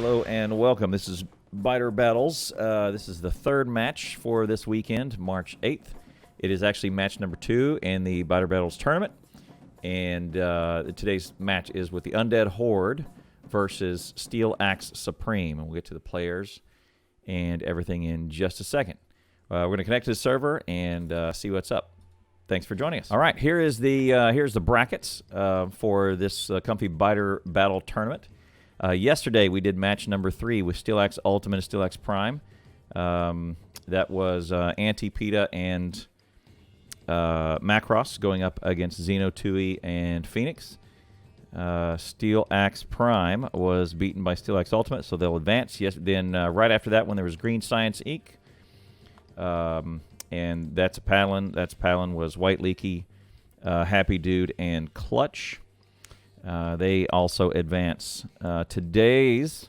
Hello and welcome. This is Biter Battles. This is the third match for this weekend, March 8th. It is actually match number 2 in the Biter Battles tournament. And today's match is with the Undead Horde versus SteelAxe Supreme. And we'll get to the players and everything in just a second. We're going to connect to the server and see what's up. Thanks for joining us. All right, here's the brackets for this Comfy Biter Battle tournament. Yesterday, we did match number 3 with SteelAxe Ultimate and SteelAxe Prime. That was Anti-PETA and Macross going up against Xeno, Tui, and Phoenix. SteelAxe Prime was beaten by SteelAxe Ultimate, so they'll advance. Yes. Then right after that one, there was Green Science Inc. And that's Palin. That's Palin was White Leaky, Happy Dude, and Clutch. They also advance. Today's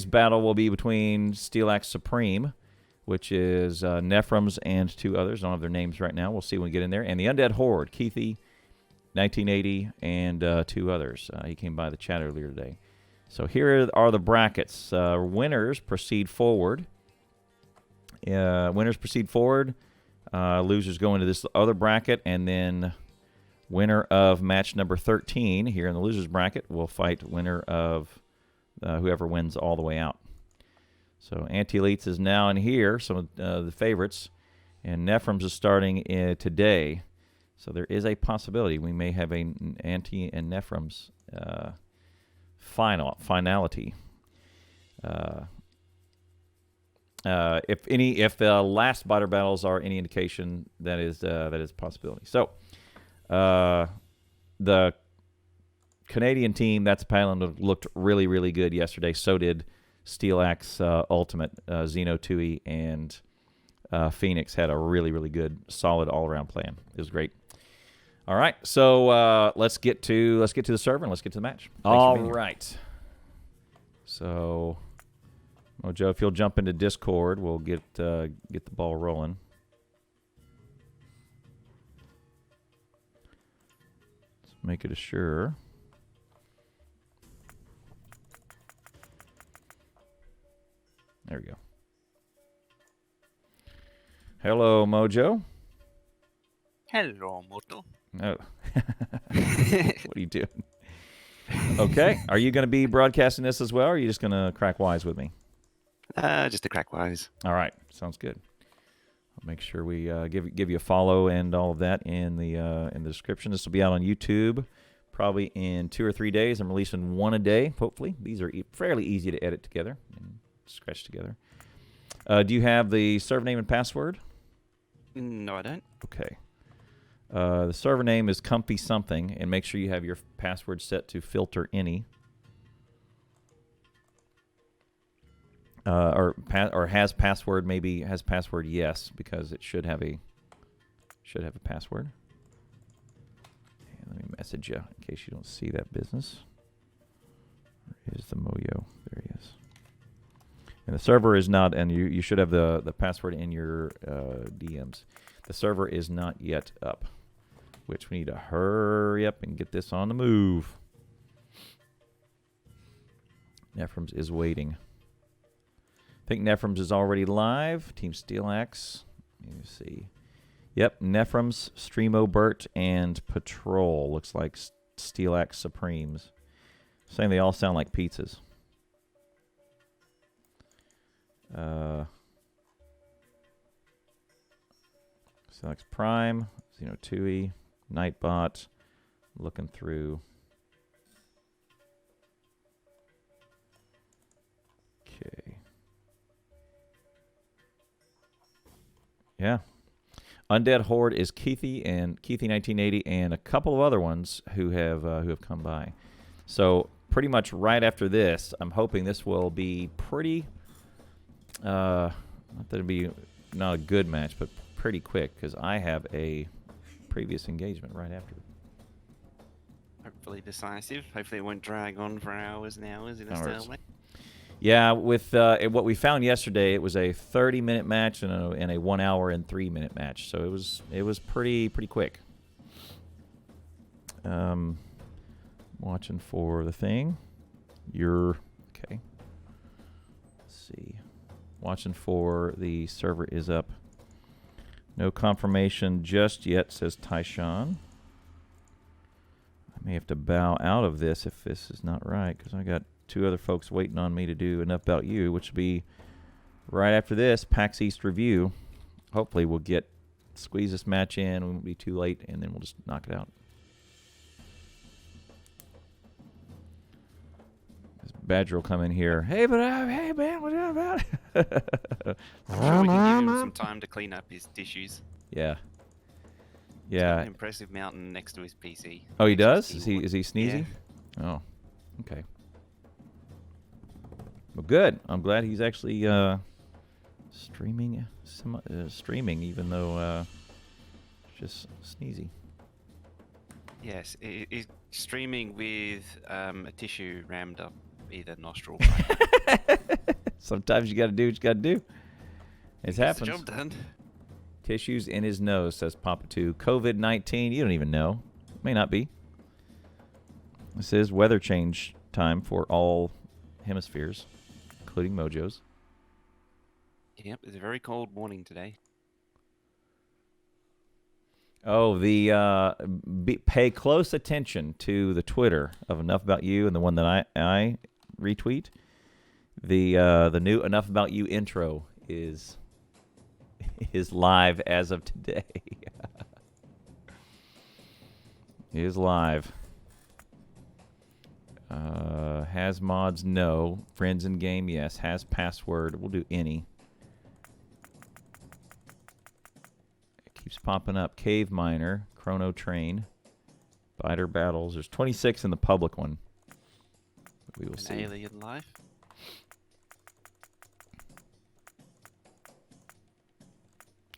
battle will be between SteelAxe Supreme, which is Nefrums and 2 others. I don't have their names right now. We'll see when we get in there. And the Undead Horde, Keithy, 1980, and 2 others. He came by the chat earlier today. So here are the brackets. Winners proceed forward. Winners proceed forward. Losers go into this other bracket, and then winner of match number 13 here in the losers bracket will fight winner of whoever wins all the way out. So Anti-Elites is now in here, some of the favorites, and Nefrums is starting today. So there is a possibility we may have an Anti and Nefrums finality. If the last Biter battles are any indication, that is a possibility. So the Canadian team, that's Palin, looked really, really good yesterday. So did SteelAxe Ultimate, Xeno, Tui, and Phoenix had a really, really good, solid all-around plan. It was great. All right, so let's get to the server and let's get to the match. All right. So, Mojo, if you'll jump into Discord, we'll get the ball rolling. Let's make it a sure. There we go. Hello, Mojo. Hello, Moto. Oh. What are you doing? Okay. Are you going to be broadcasting this as well, or are you just going to crack wise with me? Just a crack wise. All right. Sounds good. I'll make sure we give you a follow and all of that in the description. This will be out on YouTube probably in 2 or 3 days. I'm releasing 1 a day, hopefully. These are fairly easy to edit together and scratch together. Do you have the server name and password? No, I don't. Okay. The server name is Comfy Something, and make sure you have your password set to filter any. Or has password, maybe has password yes, because it should have a password. And let me message you in case you don't see that business. Where is the Moyo? There he is. And the server is not, and you should have the password in your DMs. The server is not yet up, which we need to hurry up and get this on the move. Nefrums is waiting. I think Nefrums is already live. Team SteelAxe. Let me see. Yep, Nefrums, SteelAxe, and Patrol. Looks like SteelAxe Supremes. Saying they all sound like pizzas. SteelAxe Prime, Xeno, Tui, Nightbot. Looking through. Okay. Yeah. Undead Horde is Keithy and Keithy 1980 and a couple of other ones who have come by. So pretty much right after this, I'm hoping this will be pretty not that it'll be not a good match, but pretty quick because I have a previous engagement right after. Hopefully decisive. Hopefully it won't drag on for hours and hours in a stalemate. Yeah, with what we found yesterday, it was a 30-minute match and a 1 hour and 3 minute match. So it was pretty quick. Watching for the thing. Your see. Watching for the server is up. No confirmation just yet, says Tyshawn. I may have to bow out of this if this is not right, because I got 2 other folks waiting on me to do Enough About You, which will be right after this, PAX East review. Hopefully we'll squeeze this match in. We won't be too late, and then we'll just knock it out. This Badger will come in here. Hey, hey man, what's up about it? I'm sure we can give him some time to clean up his tissues. Yeah. He's got Yeah. an impressive mountain next to his PC. Oh, he does? Next Is to his he keyboard. sneezy? Oh, okay. Well, good. I'm glad he's actually streaming, even though it's just sneezy. Yes, he's streaming with a tissue rammed up either nostril. Sometimes you got to do what you got to do. It Gets the happens. job done. Tissues in his nose, says Papa 2. COVID-19, you don't even know. May not be. This is weather change time for all hemispheres, including Mojo's. Yep, it's a very cold morning today. Oh, pay close attention to the Twitter of Enough About You and the one that I retweet. The new Enough About You intro is live as of today. Is live. Has mods? No. Friends in game? Yes. Has password? We'll do any. It keeps popping up. Cave Miner, Chrono Train, Biter Battles. There's 26 in the public one. We will see. Alien life.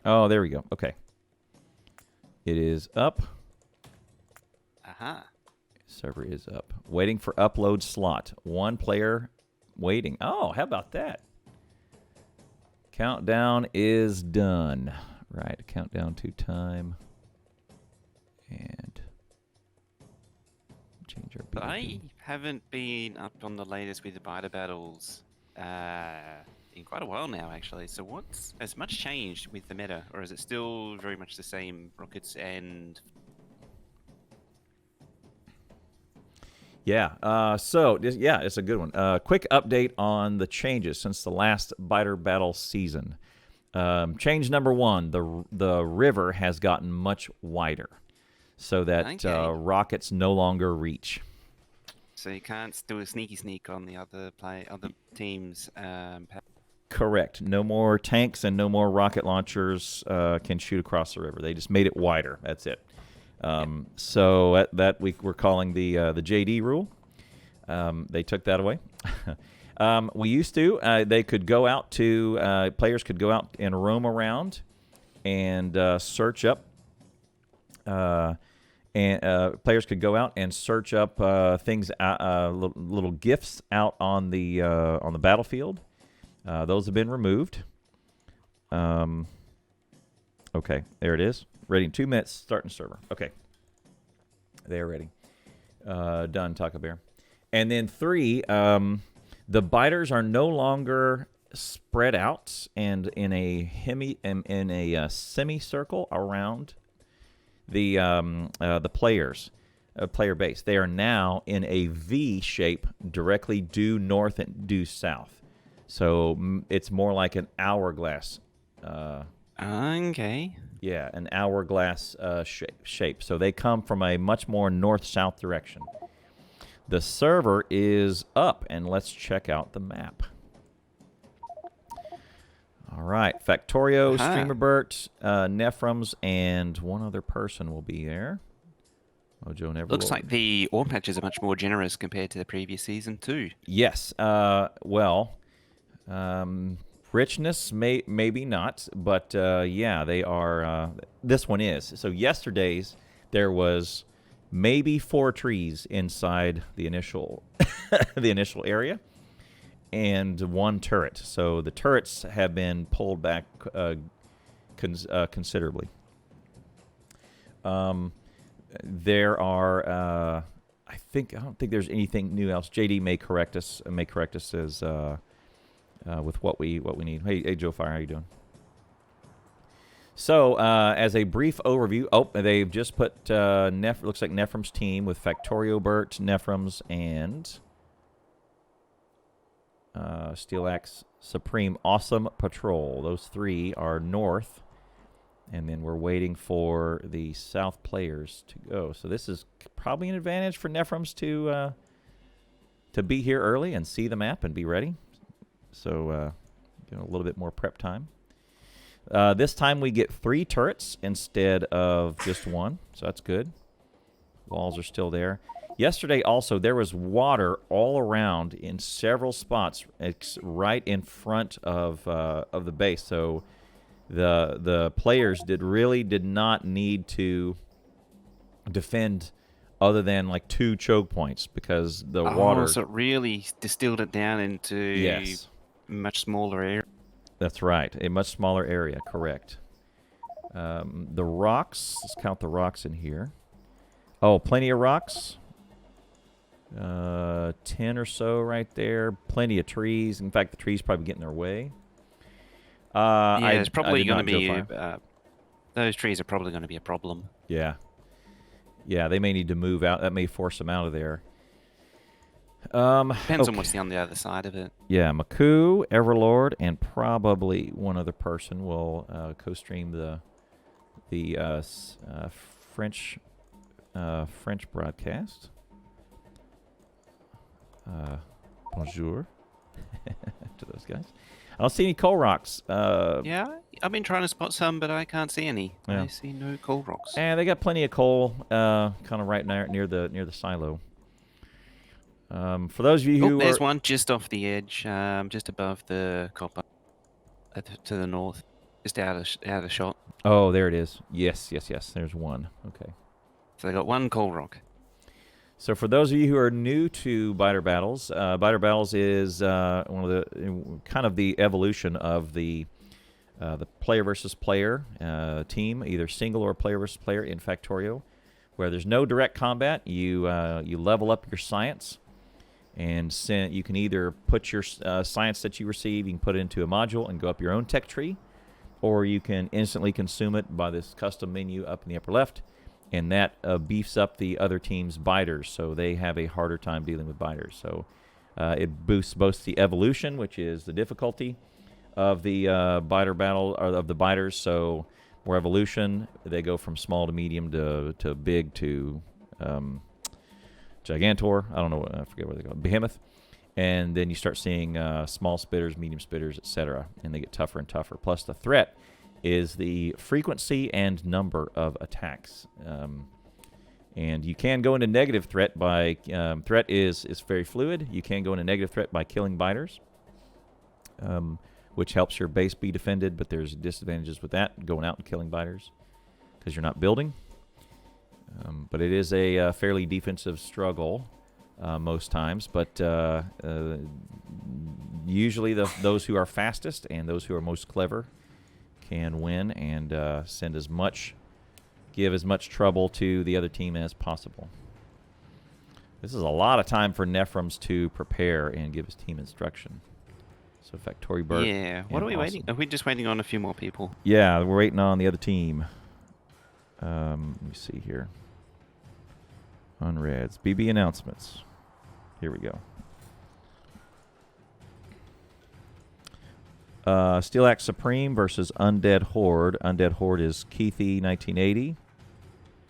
Oh, there we go. Okay. It is up. Aha. Server is up. Waiting for upload slot. 1 player waiting. Oh, how about that? Countdown is done. Right, countdown to time. And change our But I BDP. haven't been up on the latest with the biter battles in quite a while now, actually. So has much changed with the meta, or is it still very much the same rockets and? Yeah. It's a good one. Quick update on the changes since the last Biter Battle season. Change number 1: the river has gotten much wider, so that rockets no longer reach. So you can't do a sneaky sneak on the other teams. Correct. No more tanks and no more rocket launchers can shoot across the river. They just made it wider. That's it. So that we're calling the JD rule. They took that away. We used to. They could go out to players could go out and roam around and search up. Players could go out and search up things, little gifts out on the battlefield. Those have been removed. Okay, there it is. Ready in 2 minutes. Starting server. Okay. They are ready. Done, Taco Bear. And then 3, the biters are no longer spread out and in a semicircle around the players, player base. They are now in a V shape, directly due north and due south. So it's more like an hourglass. Okay. Yeah, an hourglass shape. So they come from a much more north-south direction. The server is up, and let's check out the map. All right, Factorio, SteelAxe, Nefrums, and one other person will be there. Mojo never. Looks like the ore patches are much more generous compared to the previous season too. Yes. Richness maybe not, but yeah, they are. This one is. So yesterday's there was maybe 4 trees inside the initial area, and 1 turret. So the turrets have been pulled back considerably. There are. I don't think there's anything new else. JD may correct us as with what we need. Hey, Joe Fire, how you doing? So, as a brief overview, they've just put looks like Nefrums team with Factoriobert, Nefrums, and SteelAxe Supreme AwesomePatrol. Those three are north, and then we're waiting for the south players to go. So this is probably an advantage for Nefrums to be here early and see the map and be ready. So, a little bit more prep time. This time we get 3 turrets instead of just 1, so that's good. Walls are still there. Yesterday also there was water all around in several spots, right in front of the base. So the players did not need to defend other than like 2 choke points because the water. So it really distilled it down into much smaller area. That's right, a much smaller area, correct. The rocks, let's count the rocks in here. Oh, plenty of rocks. 10 or so right there. Plenty of trees. In fact, the trees probably get in their way. It's probably going to be... those trees are probably going to be a problem. Yeah. Yeah, they may need to move out. That may force them out of there. Depends on what's on the other side of it. Yeah, Maku, Everlord, and probably one other person will co-stream the French broadcast. Bonjour to those guys. I don't see any coal rocks. Yeah, I've been trying to spot some, but I can't see any. Yeah. I see no coal rocks. And they got plenty of coal, kind of right near the silo. For those of you who there's one just off the edge, just above the copper, to the north, just out of shot. Oh, there it is. Yes. There's one. Okay. So they got 1 coal rock. So for those of you who are new to Biter Battles, Biter Battles is one of the kind of the evolution of the player versus player team, either single or player versus player in Factorio, where there's no direct combat. You level up your science. And you can either put your science that you receive, you can put it into a module and go up your own tech tree, or you can instantly consume it by this custom menu up in the upper left, and that beefs up the other team's biters, so they have a harder time dealing with biters. So it boosts both the evolution, which is the difficulty of the biter battle, or of the biters. So more evolution, they go from small to medium to big to Gigantor, I don't know, I forget what they call it, Behemoth, and then you start seeing small spitters, medium spitters, etc., and they get tougher and tougher. Plus the threat is the frequency and number of attacks, and you can go into negative threat by, threat is very fluid. You can go into negative threat by killing biters, which helps your base be defended, but there's disadvantages with that, going out and killing biters, because you're not building. But it is a fairly defensive struggle most times. But usually those who are fastest and those who are most clever can win and give as much trouble to the other team as possible. This is a lot of time for Nefrums to prepare and give his team instruction. So Factoriobert. Yeah. What are we waiting? Are we just waiting on a few more people? Yeah, we're waiting on the other team. Let me see here. Unreds. BB announcements. Here we go. SteelAxe Supreme versus Undead Horde. Undead Horde is Keithy 1980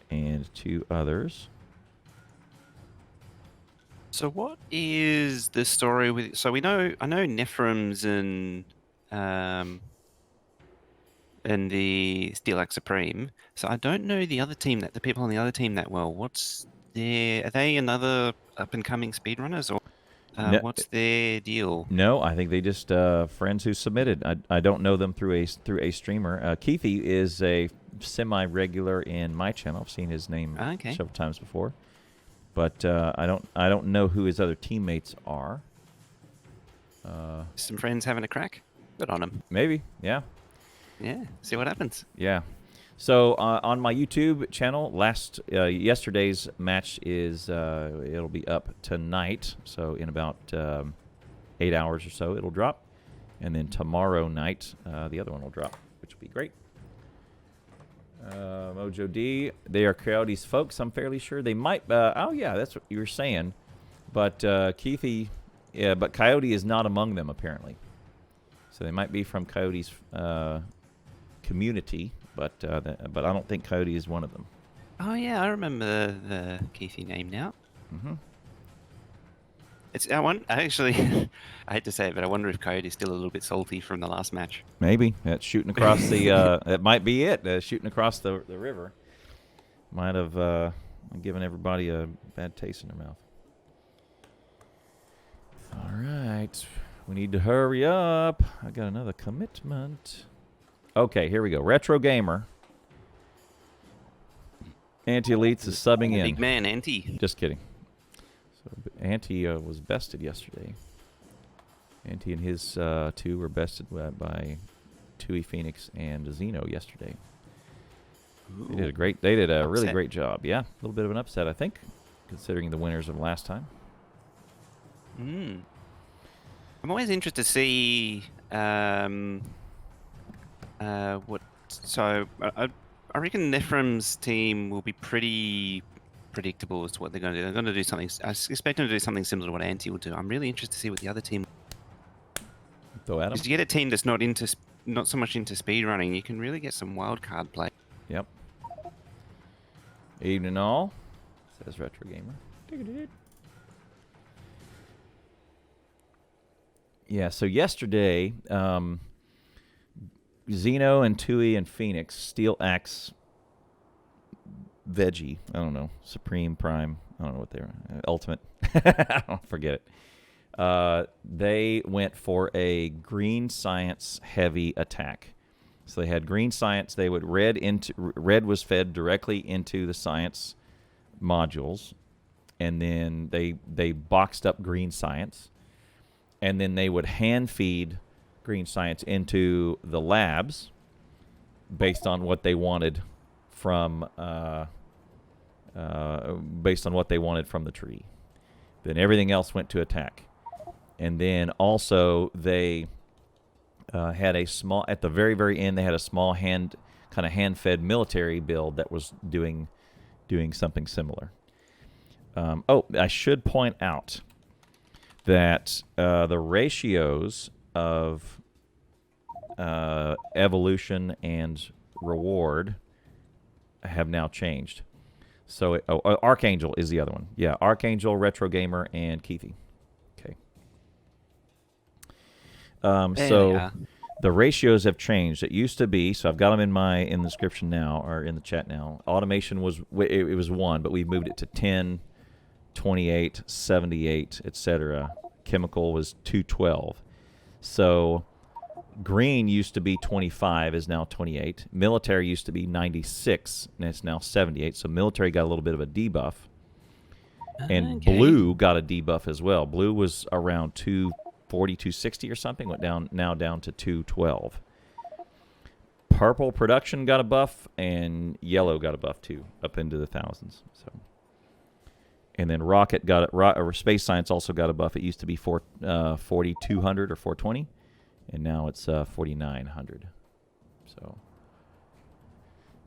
and 2 others. So what is the story with? So I know Nefrums and the SteelAxe Supreme. So I don't know the people on the other team that well. Are they another up and coming speedrunners, or what's their deal? No, I think they just friends who submitted. I don't know them through a streamer. Keithy is a semi-regular in my channel. I've seen his name several times before, but I don't know who his other teammates are. Some friends having a crack? Good on them. Maybe, yeah. Yeah, see what happens. Yeah. So on my YouTube channel, yesterday's match is it'll be up tonight. So in about 8 hours or so, it'll drop. And then tomorrow night, the other one will drop, which will be great. Mojo D, they are Coyotes folks. I'm fairly sure they might. Oh yeah, that's what you were saying. But Keithy, yeah, but Coyote is not among them apparently. So they might be from Coyote's community, but I don't think Coyote is one of them. Oh yeah, I remember the Keithy name now. Mm-hmm. I actually, I hate to say it, but I wonder if Coyote's still a little bit salty from the last match. Maybe that's shooting across the. That might be it. Shooting across the river might have given everybody a bad taste in their mouth. All right, we need to hurry up. I got another commitment. Okay, here we go. Retro Gamer. Anti-Elites is subbing in. Big man, Anti. Just kidding. So Anti was bested yesterday. Anti and his two were bested by Tui Phoenix and Zeno yesterday. Ooh. They did a really Upset. great job. Yeah, a little bit of an upset, I think, considering the winners of last time. I'm always interested to see what. So I reckon Nefrums' team will be pretty predictable as to what they're going to do. They're going to do something. I expect them to do something similar to what Anti will do. I'm really interested to see what the other team. Throw at 'em. Because you get a team that's not so much into speed running, you can really get some wild card play. Yep. Evening all, says Retro Gamer. Yeah, so yesterday, Zeno and Tui and Phoenix, SteelAxe, Veggie, I don't know, Supreme, Prime, I don't know what they were, Ultimate, I don't forget it. They went for a green science heavy attack. So they had green science. They would red was fed directly into the science modules, and then they boxed up green science, and then they would hand feed green science into the labs based on what they wanted from the tree. Then everything else went to attack, and then also they had a small, at the very, very end, they had a small hand-fed military build that was doing something similar. I should point out that the ratios of evolution and reward have now changed. So, Archangel is the other one. Yeah, Archangel, Retro Gamer, and Keithy. Okay. So the ratios have changed. It used to be, so I've got them in the description now, or in the chat now. Automation was 1, but we've moved it to 10, 28, 78, etc. Chemical was 212. So green used to be 25, is now 28. Military used to be 96, and it's now 78. So military got a little bit of a debuff. And blue got a debuff as well. Blue was around 240, 260 or something, went down to 212. Purple production got a buff, and yellow got a buff too, up into the thousands. So, and then rocket got it. Space science also got a buff. It used to be 4,200 or 420, and now it's 4,900.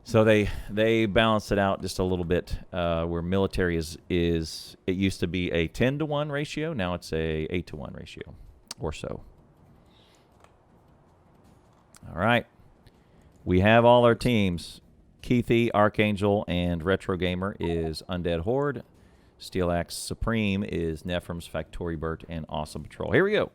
So they balanced it out just a little bit. Where military is it used to be a 10-to-1 ratio, now it's a 8-to-1 ratio, or so. All right, we have all our teams. Keithy, Archangel, and Retro Gamer is Undead Horde. SteelAxe Supreme is Nefrums, Factoriobert, and AwesomePatrol. Here we go.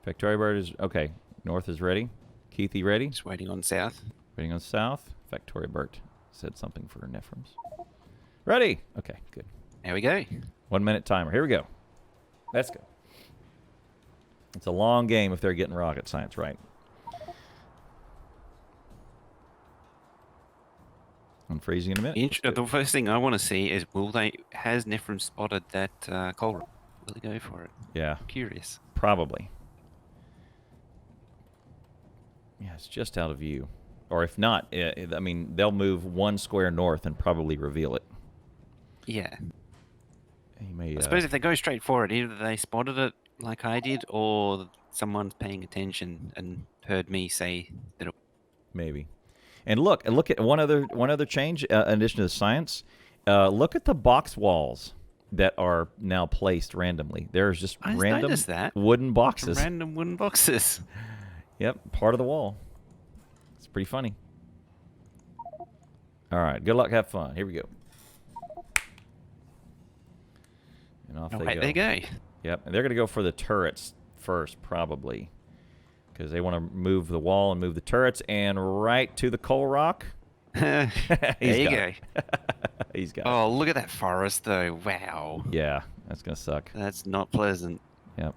Factoriobert is okay. North is ready. Keithy ready. Just waiting on South. Waiting on South. Factoriobert said something for Nefrums. Ready. Okay, good. There we go. 1 minute timer. Here we go. Let's go. It's a long game if they're getting rocket science right. I'm freezing in a minute. The first thing I want to see is has Nefrums spotted that Colruyt? Will they go for it? Yeah. Curious. Probably. Yeah, it's just out of view. Or if not, I mean, they'll move 1 square north and probably reveal it. Yeah. He may, I suppose if they go straight for it, either they spotted it like I did, or someone's paying attention and heard me say that it... Maybe. And look at one other change in addition to the science. Look at the box walls that are now placed randomly. There's just I random noticed that. wooden boxes. Random wooden boxes. Yep, part of the wall. It's pretty funny. All right, good luck, have fun. Here we go. And off they go. They go. Yep, and they're going to go for the turrets first, probably, because they want to move the wall and move the turrets, and right to the coal rock. There you go. He's got it. Oh, look at that forest, though. Wow. Yeah, that's going to suck. That's not pleasant. Yep.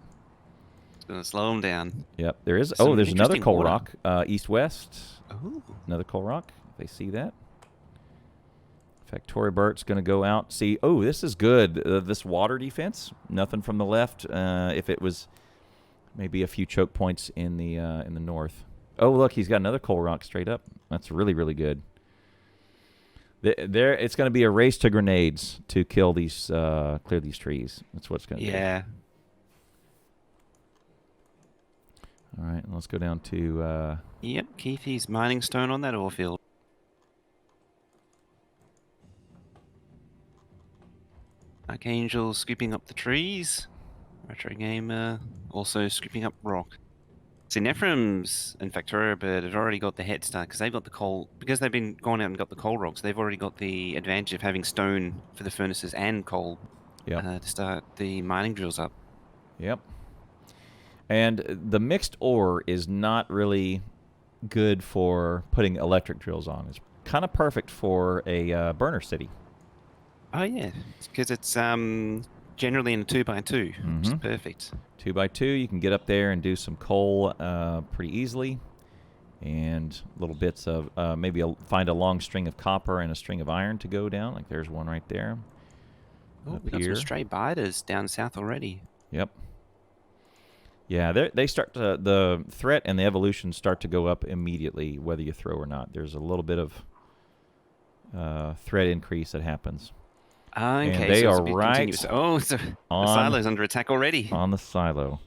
It's going to slow them down. Yep, there is. Some There's another interesting coal water. rock, east-west. Oh. Another coal rock. They see that. Factoriobert's going to go out. See, this is good. This water defense. Nothing from the left. If it was maybe a few choke points in the north. Oh, look, he's got another coal rock straight up. That's really, really good. It's going to be a race to grenades to kill these, clear these trees. That's what it's going to be. Yeah. All right, let's go down to... Yep, Keithy's mining stone on that ore field. Archangel scooping up the trees. Retro Gamer also scooping up rock. See, Nefrums and Factoriobert have already got the head start because they've got the coal. Because they've been gone out and got the coal rocks, they've already got the advantage of having stone for the furnaces and coal to start the mining drills up. Yep. And the mixed ore is not really good for putting electric drills on. It's kind of perfect for a burner city. Oh yeah, because it's generally in a 2x2, which is perfect. 2x2, you can get up there and do some coal pretty easily, and little bits of maybe find a long string of copper and a string of iron to go down. Like there's one right there. Oh, up we got here. some stray biters down south already. Yep. Yeah, they start to, the threat and the evolution start to go up immediately, whether you throw or not. There's a little bit of threat increase that happens. Okay, and they so it's are a bit right continuous. Oh, so the silo's under attack already. On the silo.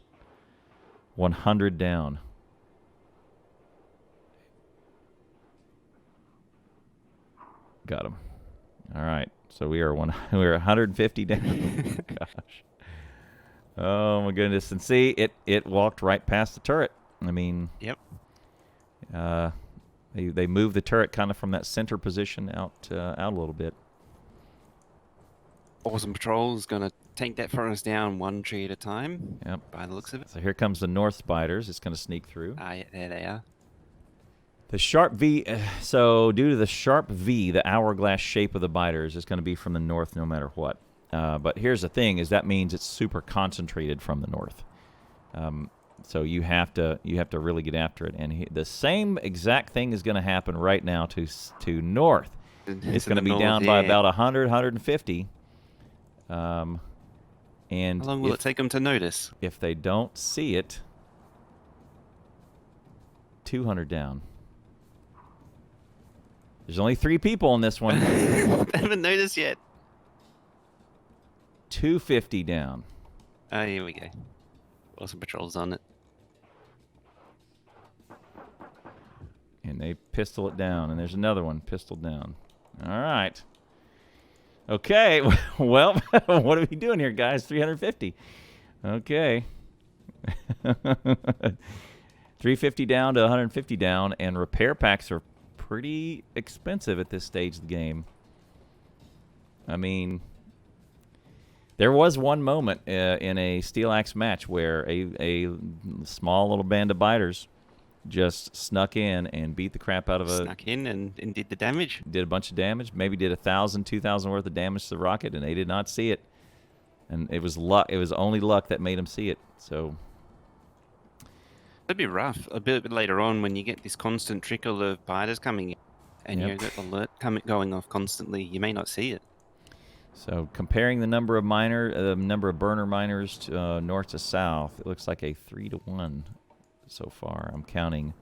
100 down. Got him. All right. So we're 150 down. Gosh. Oh my goodness! And see, it walked right past the turret. I mean, yep. They moved the turret kind of from that center position out a little bit. AwesomePatrol is going to take that forest down one tree at a time. Yep. By the looks of it. So here comes the north spiders. It's going to sneak through. Ah, yeah, there they are. The sharp V. So due to the sharp V, the hourglass shape of the biters is going to be from the north no matter what. But here's the thing: is that means it's super concentrated from the north. So you have to really get after it. And the same exact thing is going to happen right now to north. It's going to be down by about 100, 150. And how long will it take them to notice? If they don't see it, 200 down. There's only 3 people in this one. They haven't noticed yet. 250 down. Oh, here we go. AwesomePatrol's on it. And they pistol it down. And there's another one pistol down. All right. Okay. Well, what are we doing here, guys? 350. Okay. 350 down to 150 down. And repair packs are pretty expensive at this stage of the game. I mean, there was one moment in a SteelAxe match where a small little band of biters just snuck in and beat the crap out of Snuck in and did the damage. Did a bunch of damage. Maybe did 1,000, 2,000 worth of damage to the rocket, and they did not see it. And it was luck. It was only luck that made them see it. So it'd be rough a bit later on when you get this constant trickle of biters coming in, and you've got the alert going off constantly. You may not see it. So comparing the number of burner miners to, north to south, it looks like a 3-to-1 so far. I'm counting.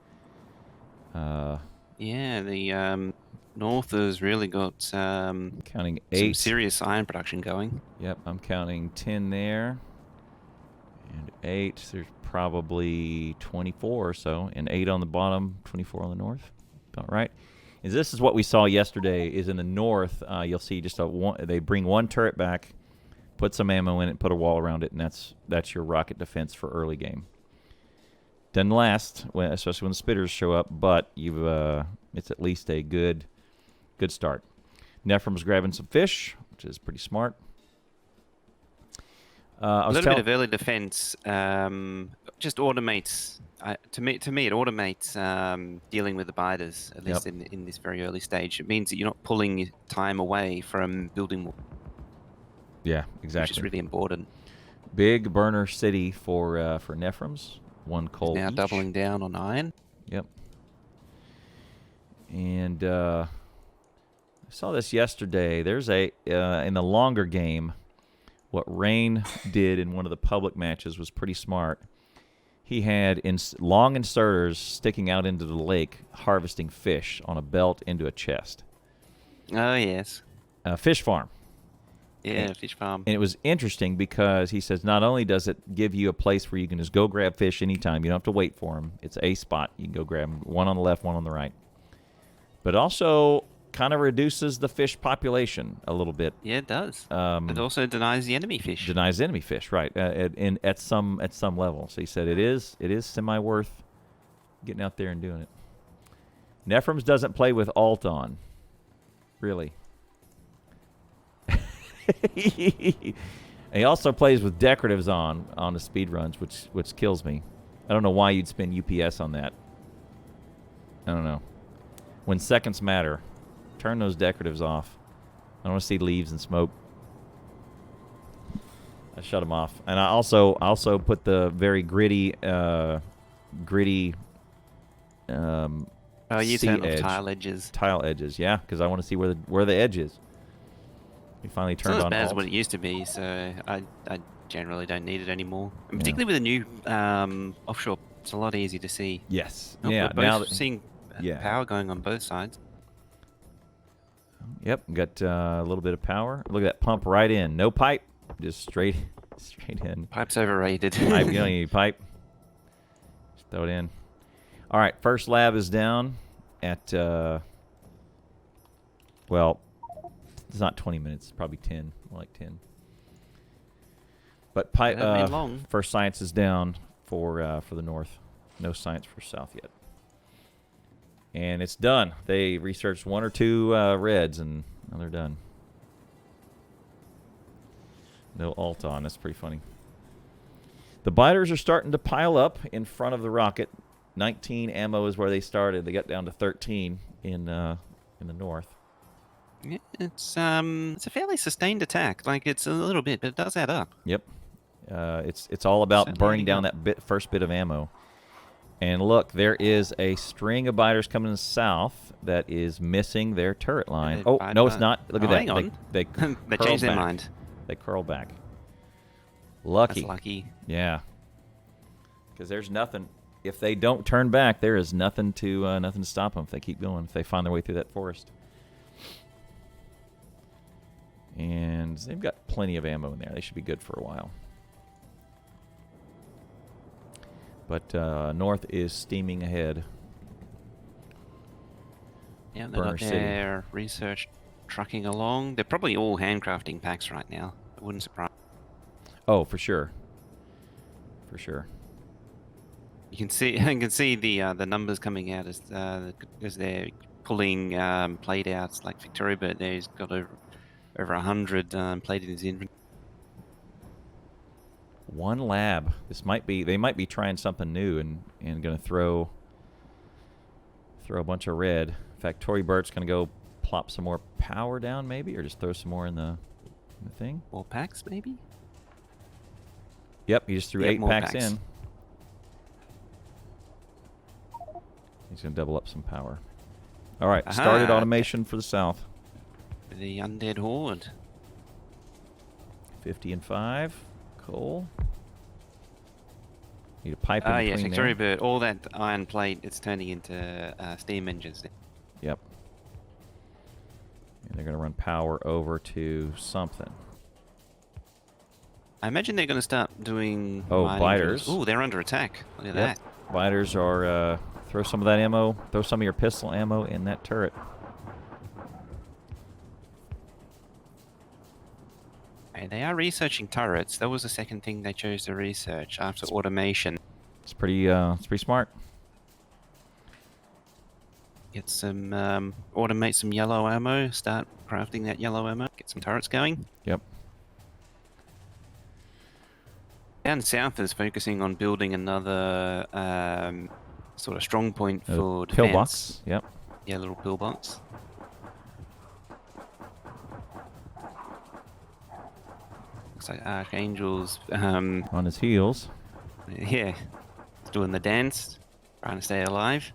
Yeah, the north has really got Counting 8. some serious iron production going. Yep, I'm counting 10 there. And 8. There's probably 24 or so. And 8 on the bottom, 24 on the north. About right. And this is what we saw yesterday. Is in the north, you'll see just they bring one turret back, put some ammo in it, put a wall around it, and that's your rocket defense for early game. Doesn't last, especially when the spitters show up, but it's at least a good start. Nefrums grabbing some fish, which is pretty smart. A little bit of early defense just automates. To me, it automates dealing with the biters, at least in this very early stage. It means that you're not pulling time away from building more. Yeah, exactly. Which is really important. Big burner city for Nefrums. 1 coal now each. Doubling down on iron. Yep. And I saw this yesterday. There's in the longer game, what Rain did in one of the public matches was pretty smart. He had long inserters sticking out into the lake, harvesting fish on a belt into a chest. Oh, yes. A fish farm. Yeah, fish farm. And it was interesting because he says not only does it give you a place where you can just go grab fish anytime, you don't have to wait for them. It's a spot. You can go grab them, one on the left, one on the right. But also kind of reduces the fish population a little bit. Yeah, it does. It also denies the enemy fish. Denies the enemy fish, right? At some level. So he said it is semi worth getting out there and doing it. Nefrums doesn't play with alt on, really. He also plays with decoratives on the speed runs, which kills me. I don't know why you'd spend UPS on that. I don't know. When seconds matter, turn those decoratives off. I don't want to see leaves and smoke. I shut them off, and I also put the very gritty. Oh, you turn off tile edges. Tile edges, yeah, because I want to see where the edge is. We finally turned it's on. Not as bad alt. as what it used to be, so I generally don't need it anymore. And particularly with the new offshore, it's a lot easier to see. Yes. Oh, Yeah. we're Now both seeing yeah. power going on both sides. Yep. Got a little bit of power. Look at that pump right in. No pipe. Just straight in. Pipe's overrated. Pipe. You don't need pipe. Just throw it in. All right. First lab is down at well. It's not 20 minutes. It's probably 10. More like 10. But first science is down for the north. No science for south yet. And it's done. They researched 1 or 2 reds, and now they're done. No alt on. That's pretty funny. The biters are starting to pile up in front of the rocket. 19 ammo is where they started. They got down to 13 in the north. Yeah, it's a fairly sustained attack. Like, it's a little bit, but it does add up. Yep. It's all about burning down that first bit of ammo. And look, there is a string of biters coming in the south that is missing their turret line. Oh, no, it's not. Look at that. Hang on. They They changed their mind. They curl back. Lucky. That's lucky. Yeah. Because there's nothing. If they don't turn back, there is nothing to stop them if they keep going, if they find their way through that forest. And they've got plenty of ammo in there. They should be good for a while. But north is steaming ahead. Yeah, they've got their research trucking along. They're probably all handcrafting packs right now. It wouldn't surprise. Oh, for sure. For sure. You can see the numbers coming out as they're pulling plate outs like Factoriobert. There's got over 100 plated in his inventory. One lab. They might be trying something new and going to throw a bunch of red. Factoriobert's going to go plop some more power down maybe, or just throw some more in the thing. More packs maybe? Yep, he just threw 8 packs in. He's going to double up some power. All right, started automation for the south. The Undead Horde. 50 and 5. Cool. Need a pipe in Yeah, between there. Factoriobert. All that iron plate, it's turning into steam engines. Yep. And they're going to run power over to something. I imagine they're going to start doing... Oh, biters. Oh, they're under attack. Look at that. Biters are... throw some of that ammo. Throw some of your pistol ammo in that turret. Hey, they are researching turrets. That was the second thing they chose to research after automation. It's pretty smart. Get some... automate some yellow ammo. Start crafting that yellow ammo. Get some turrets going. Yep. Down south is focusing on building another sort of strong point for defense. Pillbox. Yep. Yeah, little pillbox. Looks like Archangel's On his heels. yeah, he's doing the dance, trying to stay alive.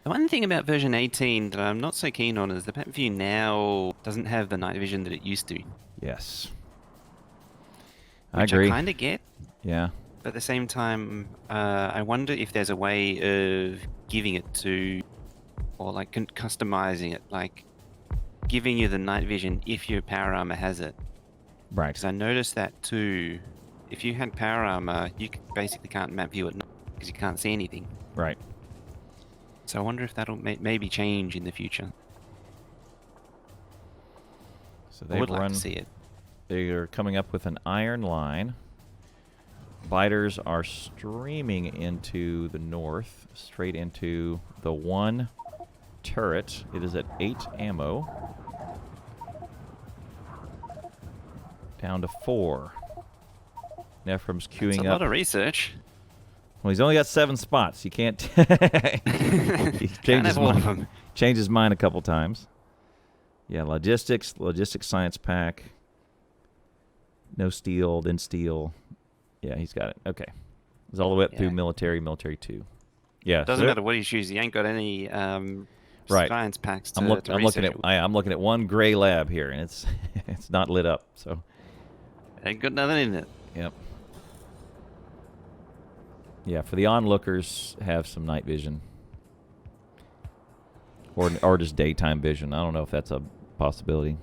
The one thing about version 18 that I'm not so keen on is the map view now doesn't have the night vision that it used to. Yes. Which I agree. I kind of get. Yeah. But at the same time, I wonder if there's a way of giving it to, or like customizing it, like giving you the night vision if your power armor has it. Right. Because I noticed that too. If you had power armor, you basically can't map view at night because you can't see anything. Right. So I wonder if that'll maybe change in the future. So I they would like to see it. They are coming up with an iron line. Biters are streaming into the north, straight into the one turret. It is at 8 ammo. Down to 4. Nefrums queuing It's a up. lot of research. Well, he's only got 7 spots. He can't. He Can't have all of them. changed his mind a couple times. Yeah, logistics science pack. No steel, then steel. Yeah, he's got it. Okay. It's all the way up through military 2. Yeah. Doesn't matter what he chooses. He ain't got any Right. science packs to I'm looking research at I'm looking at one gray lab here, and it's it's not lit up. So. Ain't got nothing in it. Yep. Yeah, for the onlookers, have some night vision, or just daytime vision. I don't know if that's a possibility.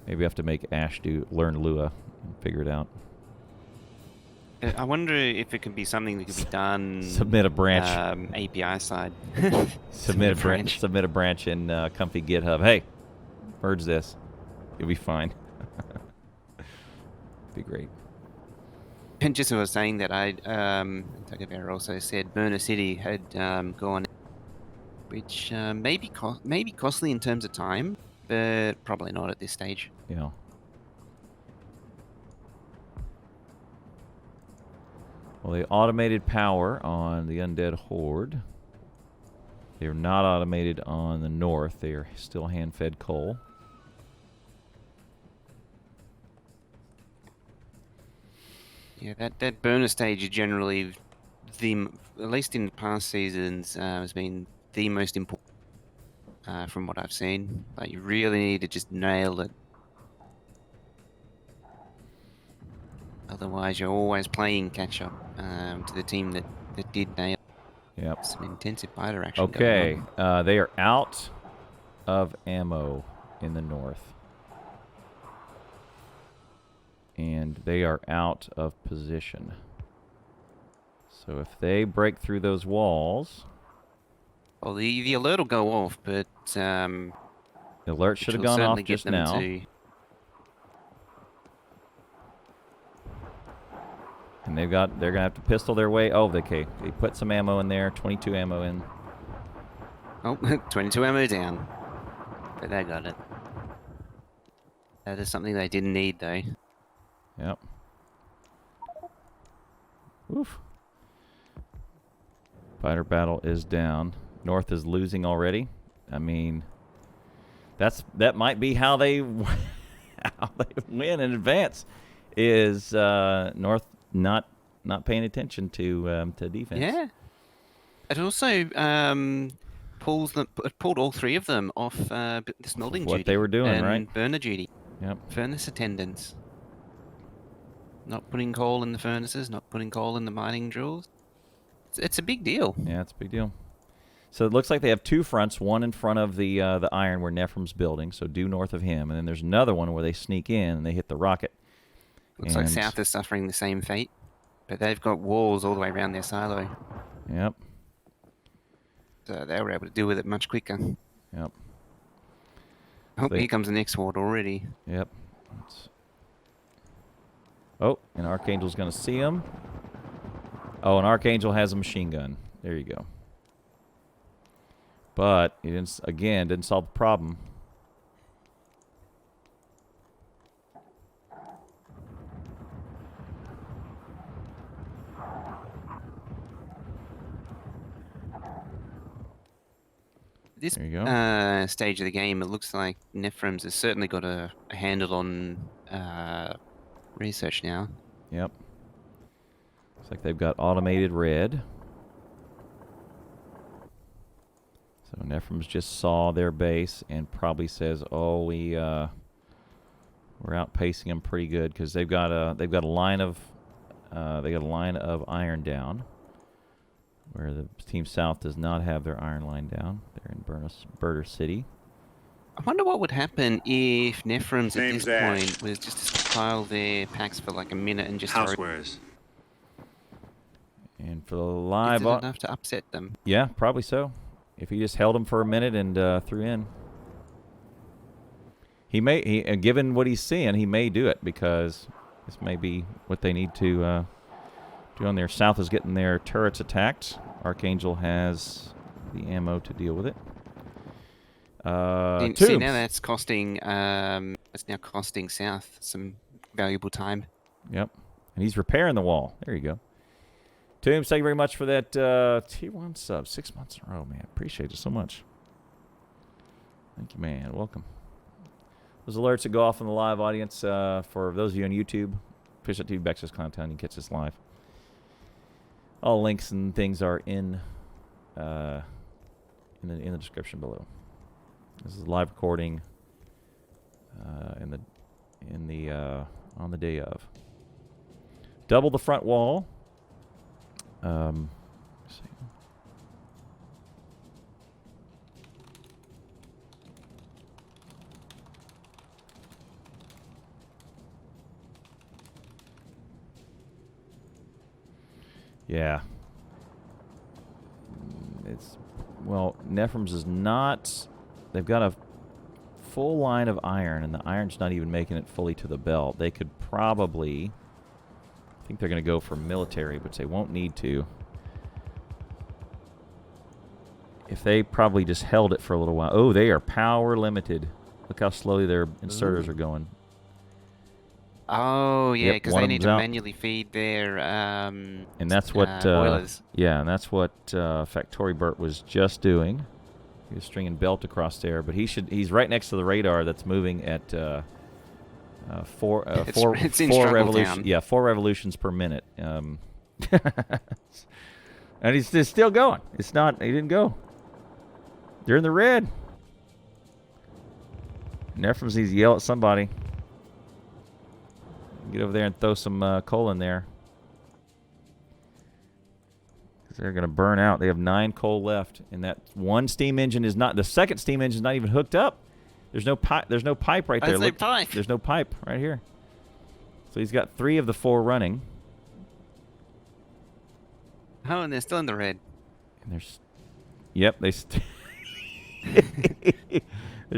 Maybe we have to make Ash learn Lua and figure it out. I wonder if it could be something that could be done. Submit a branch. API side. Submit a branch in Comfy GitHub. Hey, merge this. It'll be fine. Be great. And just as I was saying that, Factoriobert also said Burner City had gone, which may be costly in terms of time, but probably not at this stage. Yeah. Well, they automated power on the Undead Horde. They're not automated on the north. They are still hand-fed coal. Yeah, that burner stage is generally at least in past seasons, has been the most important from what I've seen. Like, you really need to just nail it. Otherwise, you're always playing catch up to the team that did nail. Yep. Some intensive biter action. Okay, going on. they are out of ammo in the north. And they are out of position. So if they break through those walls... Well, the alert will go off, but... the alert should have gone off just now. And they're going to have to pistol their way... Oh, okay. They put some ammo in there. 22 ammo in. Oh, 22 ammo down. But they got it. That is something they didn't need, though. Yep. Oof. Fighter battle is down. North is losing already. I mean, that might be how they win in advance. Is North not paying attention to defense? Yeah. And also, it pulled all three of them off smelting what duty. they were doing, and right? burner duty. Yep. Furnace attendants. Not putting coal in the furnaces, not putting coal in the mining drills. It's a big deal. Yeah, it's a big deal. So it looks like they have two fronts, one in front of the iron where Nefrums building, so due north of him, and then there's another one where they sneak in and they hit the rocket. Looks like South is suffering the same fate, but they've got walls all the way around their silo. Yep. So they were able to deal with it much quicker. Yep. Oh, here comes the next ward already. Yep. Oh, and Archangel's going to see him. Oh, and Archangel has a machine gun. There you go. But he didn't solve the problem. This stage of the game, it looks like Nefrums has certainly got a handle on research now. Yep. Looks like they've got automated red. So Nefrums just saw their base and probably says, "Oh, we're outpacing them pretty good because they've got a line of iron down, where the Team South does not have their iron line down. They're in Burner City." I wonder what would happen if Nefrums at this point was just to stockpile their packs for like a minute and just housewares. And for the live, is it enough to upset them? Yeah, probably so. If he just held them for a minute and threw in, given what he's seeing, he may do it because this may be what they need to do on there. South is getting their turrets attacked. Archangel has the ammo to deal with it. See, now that's costing. It's now costing South some valuable time. Yep, and he's repairing the wall. There you go. Tombs, thank you very much for that Tier 1 sub. 6 months in a row, man. Appreciate it so much. Thank you, man. Welcome. Those alerts that go off in the live audience, for those of you on YouTube, Twitch.tv /Clowntown, you can catch this live. All links and things are in the description below. This is a live recording on the day of. Double the front wall. Let's see. Yeah. Nefrums is not. They've got a full line of iron, and the iron's not even making it fully to the belt. They could probably. I think they're going to go for military, but they won't need to. If they probably just held it for a little while. Oh, they are power limited. Look how slowly their inserters are going. Oh, yeah, because they need to manually feed their and that's what boilers. Yeah, and that's what Factoriobert was just doing. He was stringing belt across there, but he's right next to the radar that's moving at four revolutions. Yeah, 4 revolutions per minute. And he's still going. It's not. He didn't go. They're in the red. Nefrums needs to yell at somebody. Get over there and throw some coal in there. Because they're going to burn out. They have 9 coal left, and that one steam engine is not. The second steam engine is not even hooked up. There's no pipe. There's no pipe right there. Look, pipe. There's no pipe right here. So he's got 3 of the 4 running. Oh, and they're still in the red. And there's, yep, they're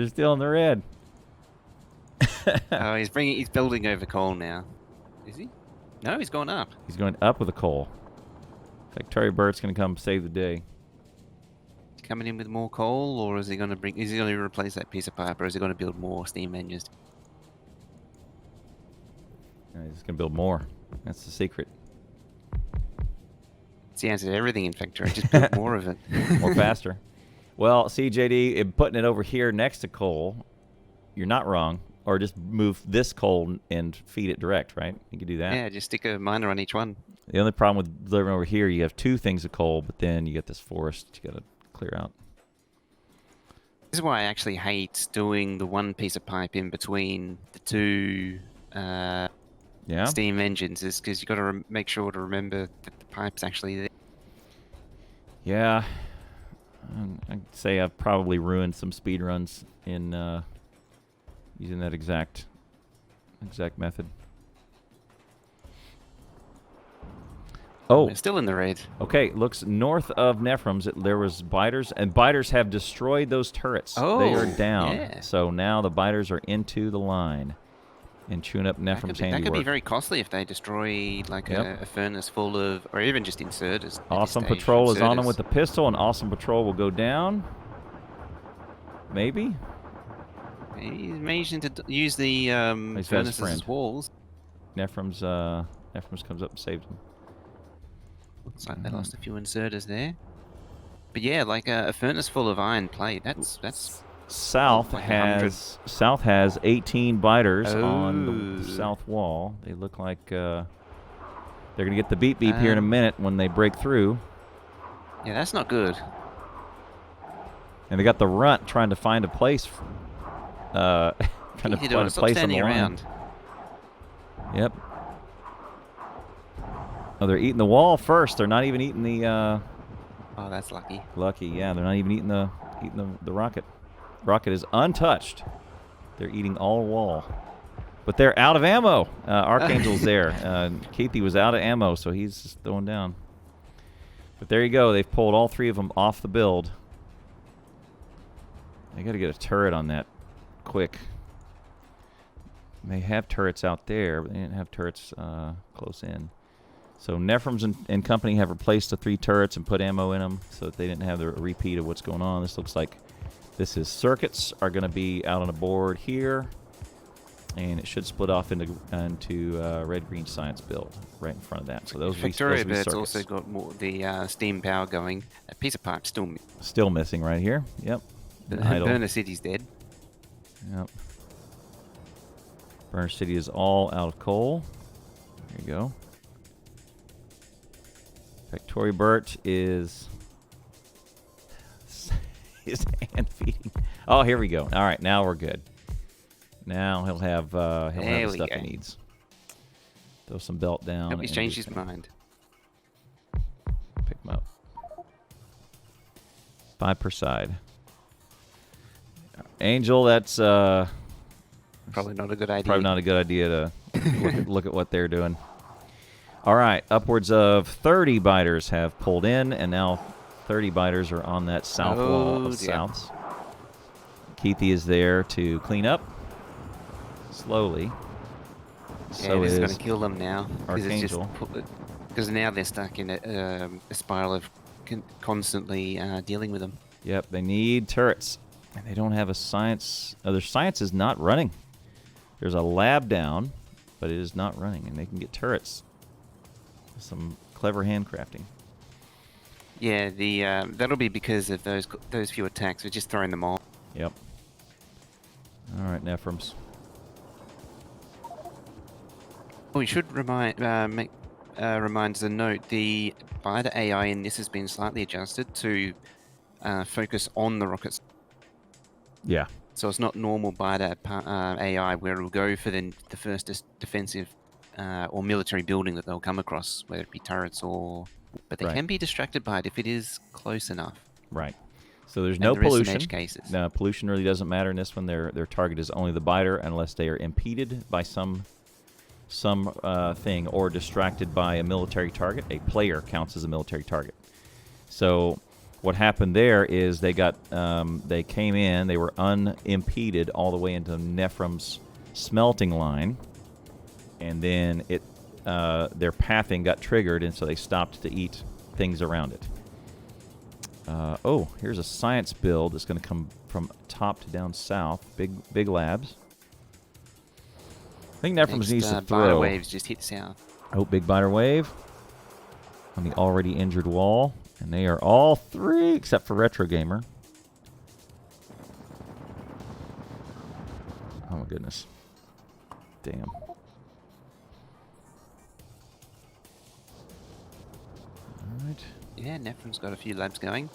still in the red. Oh, he's building over coal now. Is he? No, he's going up. He's going up with the coal. Factoriobert's going to come save the day. Coming in with more coal, or is he going to replace that piece of pipe, or is he going to build more steam engines? He's going to build more. That's the secret. It's the answer to everything in Factorio. Just build more of it. More faster. Well, CJD, putting it over here next to coal, you're not wrong. Or just move this coal and feed it direct, right? You could do that. Yeah, just stick a miner on each one. The only problem with delivering over here, you have 2 things of coal, but then you get this forest you got to clear out. This is why I actually hate doing the one piece of pipe in between the two Yeah. steam engines, is because you got to make sure to remember that the pipe's actually there. Yeah. I'd say I've probably ruined some speed runs in using that exact method. Oh, We're still in the red. okay. Looks north of Nefrums. There was biters, and biters have destroyed those turrets. Oh, they are down. yeah. So now the biters are into the line and chewing up Nefrums' handiwork. That could be very costly if they destroy like a furnace full of, or even just inserters. AwesomePatrol is on him with the pistol, and AwesomePatrol will go down. Maybe. He's managing to use the furnaces as walls. Nefrums comes up and saves him. Looks like they lost a few inserters there. But yeah, like a furnace full of iron plate. That's South like has 18 biters on the south wall. They look like they're gonna get the beep here in a minute when they break through. Yeah, that's not good. And they got the runt trying to find a place. Trying to find a place on the line. Yep. Oh, they're eating the wall first. They're not even eating the. Oh, that's lucky. Lucky, yeah. They're not even eating the rocket. Rocket is untouched. They're eating all wall, but they're out of ammo. Archangel's there. Keithy was out of ammo, so he's just throwing down. But there you go. They've pulled all three of them off the build. They got to get a turret on that quick. They have turrets out there, but they didn't have turrets close in. So Nefrums and company have replaced the 3 turrets and put ammo in them so that they didn't have the repeat of what's going on. This looks like this is circuits are going to be out on a board here, and it should split off into red-green science build right in front of that. So those Factoriobert's also got more the steam power going. A piece of pipe still missing right here. Yep. Burner City's dead. Yep. Burner City is all out of coal. There you go. Factoriobert is hand feeding. Oh, here we go. All right, now we're good. Now he'll have the stuff he needs. Throw some belt down. He's changed his mind. Pick him up. 5 per side. Angel, that's probably not a good idea. Probably not a good idea to look at what they're doing. All right, upwards of 30 biters have pulled in, and now 30 biters are on that south wall of souths. Keithy is there to clean up slowly. Yeah, so this is going to kill them now. Archangel. Because now they're stuck in a spiral of constantly dealing with them. Yep, they need turrets, and they don't have a science. Their science is not running. There's a lab down, but it is not running, and they can get turrets. Some clever handcrafting. Yeah, that'll be because of those few attacks. We're just throwing them all. Yep. All right, Nefrums. We should remind as a note, the biter AI in this has been slightly adjusted to focus on the rockets. Yeah. So it's not normal biter AI where it'll go for the first defensive or military building that they'll come across, whether it be turrets or... But they can be distracted by it if it is close enough. Right. So there's no pollution. Some edge cases. No, pollution really doesn't matter in this one. Their target is only the biter unless they are impeded by some thing or distracted by a military target. A player counts as a military target. So what happened there is they came in, they were unimpeded all the way into Nefrums' smelting line, and then their pathing got triggered, and so they stopped to eat things around it. Oh, here's a science build that's going to come from top to down south. Big labs. I think Nefrums needs to throw. Biter waves just hit south. Oh, big biter wave on the already injured wall, and they are all 3 except for Retro Gamer. Oh my goodness! Damn. All right. Yeah, Nefrum's got a few labs going.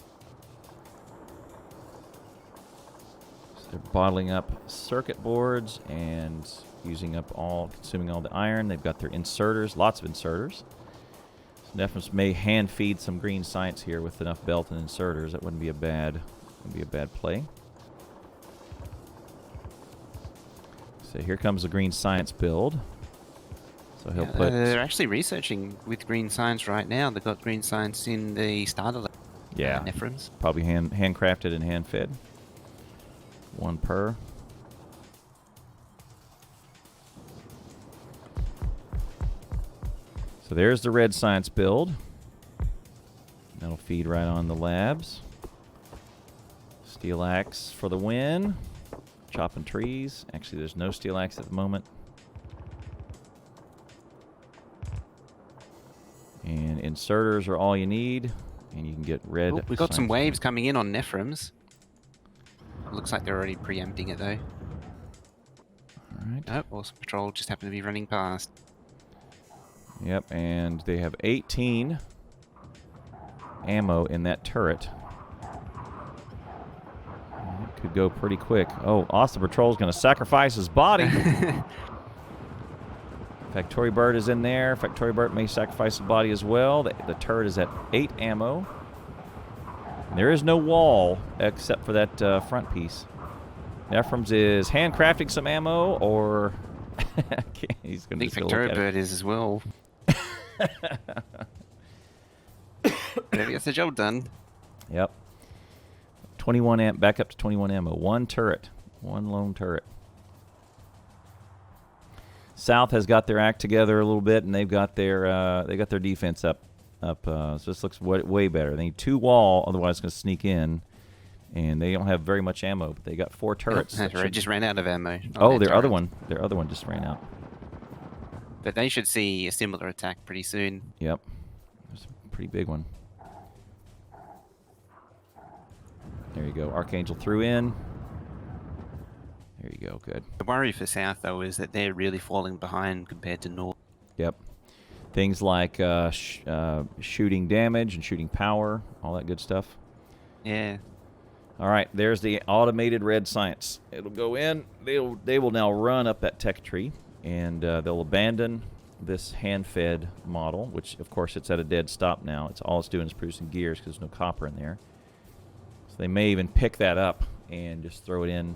They're bottling up circuit boards and consuming all the iron. They've got their inserters, lots of inserters. So Nefrums may hand feed some green science here with enough belt and inserters. That wouldn't be a bad play. So here comes the green science build. So he'll put. They're actually researching with green science right now. They've got green science in the starter lab. Yeah. Nefrums. Probably handcrafted and hand fed. One per. So there's the red science build. That'll feed right on the labs. SteelAxe for the win. Chopping trees. Actually, there's no SteelAxe at the moment. And inserters are all you need. And you can get red. Oh, we've got some waves coming in on Nefrums. Looks like they're already preempting it, though. Alright. Oh, AwesomePatrol just happened to be running past. Yep, and they have 18 ammo in that turret. It could go pretty quick. Oh, AwesomePatrol is going to sacrifice his body. Factoriobert is in there. Factoriobert may sacrifice his body as well. The turret is at 8 ammo. There is no wall except for that front piece. Nefrums is handcrafting some ammo, or he's going to. I think Factoriobert is as well. Maybe gets the job done. Yep. 21 back up to 21 ammo. One turret, one lone turret. South has got their act together a little bit, and they've got their defense up. So this looks way better. They need 2 wall, otherwise it's going to sneak in. And they don't have very much ammo, but they got 4 turrets. They just ran out of ammo. Oh, their other one just ran out. But they should see a similar attack pretty soon. Yep. It's a pretty big one. There you go. Archangel threw in. There you go. Good. The worry for South, though, is that they're really falling behind compared to North. Yep. Things like shooting damage and shooting power, all that good stuff. Yeah. All right, there's the automated red science. It'll go in. They will now run up that tech tree, and they'll abandon this hand-fed model, which, of course, it's at a dead stop now. It's all it's doing is producing gears because there's no copper in there. So they may even pick that up and just throw it in.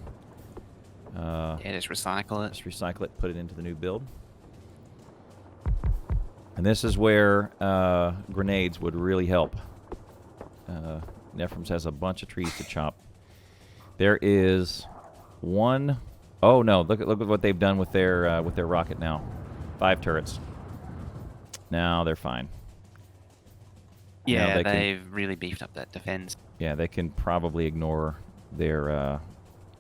Yeah, just recycle it. Just recycle it, put it into the new build. And this is where grenades would really help. Nefrums has a bunch of trees to chop. There is one. Oh no! Look at what they've done with their rocket now. 5 turrets. Now they're fine. Yeah, they've really beefed up that defense. Yeah, they can probably ignore their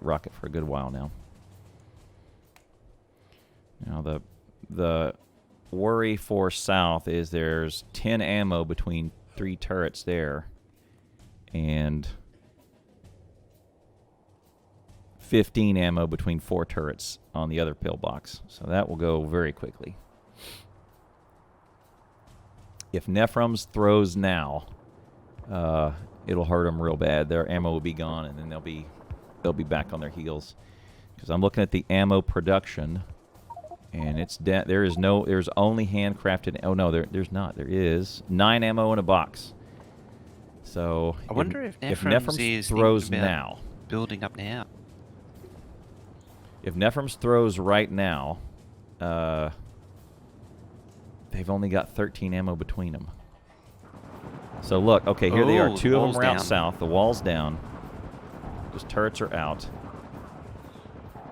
rocket for a good while now. Now the worry for South is there's 10 ammo between 3 turrets there. And 15 ammo between 4 turrets on the other pillbox. So that will go very quickly. If Nefrums throws now, it'll hurt them real bad. Their ammo will be gone, and then they'll be back on their heels. Because I'm looking at the ammo production, and it's there's only handcrafted. Oh no, there's not. There is 9 ammo in a box. So I wonder if Nefrums throws now. Building up now. If Nefrums throws right now, they've only got 13 ammo between them. So look, okay, here they are. 2 of them are out south. The wall's down. Those turrets are out.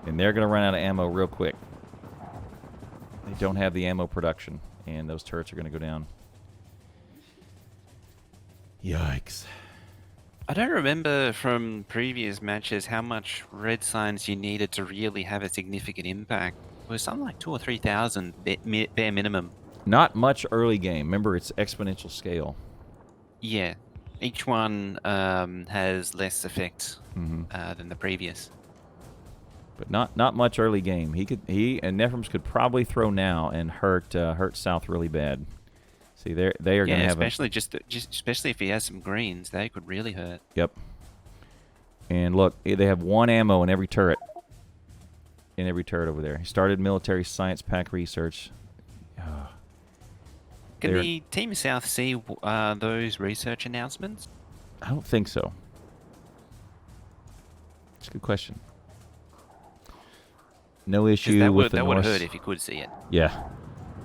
And they're going to run out of ammo real quick. They don't have the ammo production, and those turrets are going to go down. Yikes. I don't remember from previous matches how much red signs you needed to really have a significant impact. It was something like 2,000 or 3,000 bare minimum. Not much early game. Remember, it's exponential scale. Yeah. Each one has less effect than the previous. But not much early game. He and Nefrums could probably throw now and hurt South really bad. See, they are going to have especially if he has some greens, they could really hurt. Yep. And look, they have 1 ammo in every turret. In every turret over there. He started military science pack research. Can the Team South see those research announcements? I don't think so. It's a good question. No issue with the that would North's... hurt if you could see it. Yeah.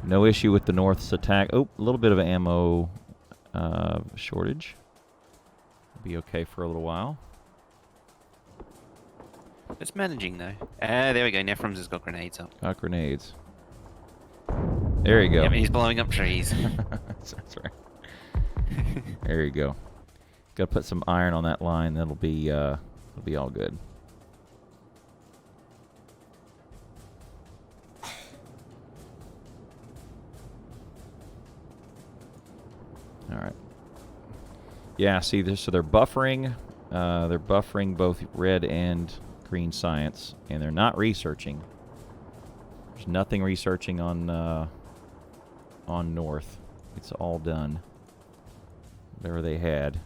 No issue with the North's attack. Oh, a little bit of ammo shortage. Be okay for a little while. It's managing, though. There we go. Nefrums has got grenades up. Got grenades. There you go. Yeah, he's blowing up trees. That's right. There you go. Got to put some iron on that line. That'll be all good. All right. Yeah. See, so they're buffering. They're buffering both red and green science, and they're not researching. There's nothing researching on North. It's all done. Whatever they had.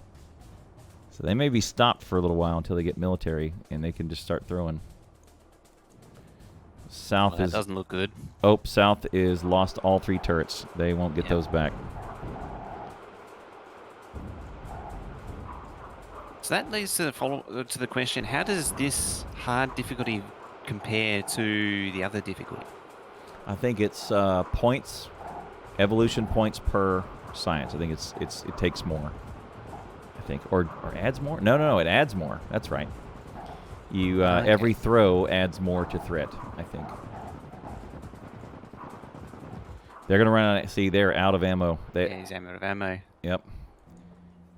So they may be stopped for a little while until they get military, and they can just start throwing. South that doesn't look good. Oh, South is lost all 3 turrets. They won't get those back. So that leads to the question: how does this hard difficulty compare to the other difficulty? I think it's points, evolution points per science. I think it takes more. I think or adds more. No, it adds more. That's right. You Okay. Every throw adds more to threat. I think they're gonna run out. See, they're out of ammo. He's out of ammo. Yep.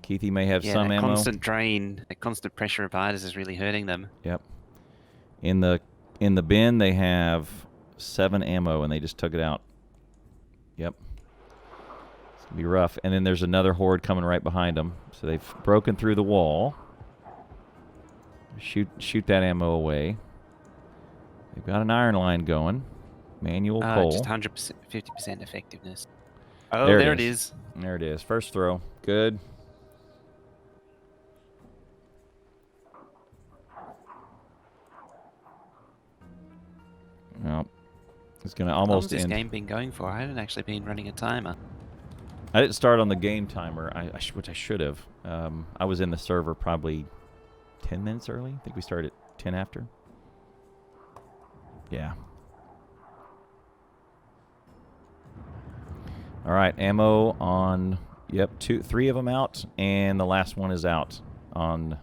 Keithy may have some that ammo. constant drain, that constant pressure of biters is really hurting them. Yep. In the bin they have 7 ammo and they just took it out. Yep. It's gonna be rough. And then there's another horde coming right behind them. So they've broken through the wall. Shoot that ammo away. They've got an iron line going. Manual pull. Just 100%, 50% effectiveness. Oh, there it is. There it is. First throw. Good. Well, it's going to almost How long has end. this game been going for? I haven't actually been running a timer. I didn't start on the game timer, which I should have. I was in the server probably 10 minutes early. I think we started at 10 after. Yeah. All right, ammo on, yep, 3 of them out, and the last one is out on,